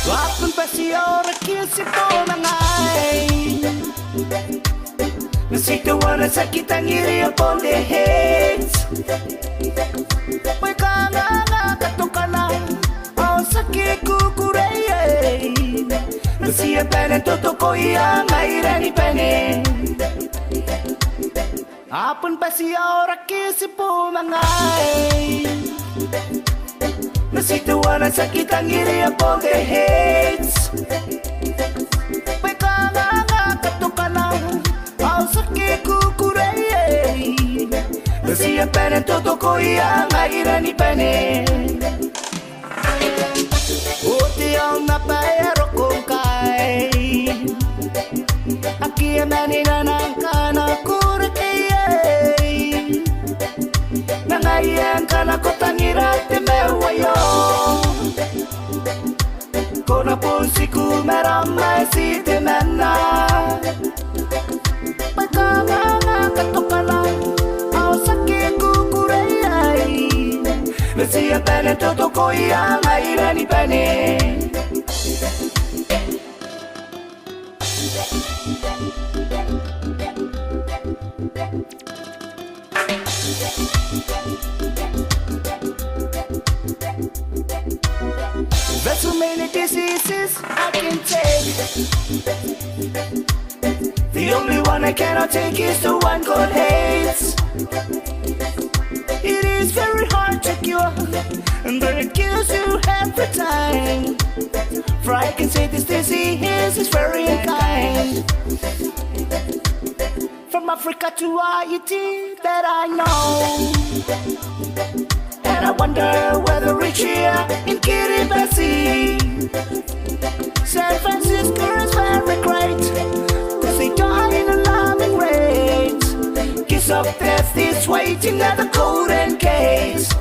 Wapun pasi aoraki si mangaai. Nasitawana sakit ang iri upon the heads. May kanganga katukanan ang sakit kukureye. Nasiya penen totoko yang airani penen. Apun pasi aoraki si mangaai. Nasitawana sakit ang iri upon the heads. May kanganga katukanan ang sakit kukureye. Nasiya penen totoko yang airani penen. Uti ang napayaro kong kay Aki manina ng kanakurakeye. Nangayan ka na ko tanirate mewayo. Kona po si kumeramay si temena. Pagkanganga katukanan ang sakit kukurayay. Nasiya penen totoko yang airani penen. There's so many diseases I can take. The only one I cannot take is the one God hates. It is very hard to cure, but it kills you every time. For I can say this disease is very unkind. From Africa to Haiti that I know. And I wonder whether rich here in Kiribati, San Francisco is very great, cause they die in alarming rates. Kiss of death is waiting at the golden gates.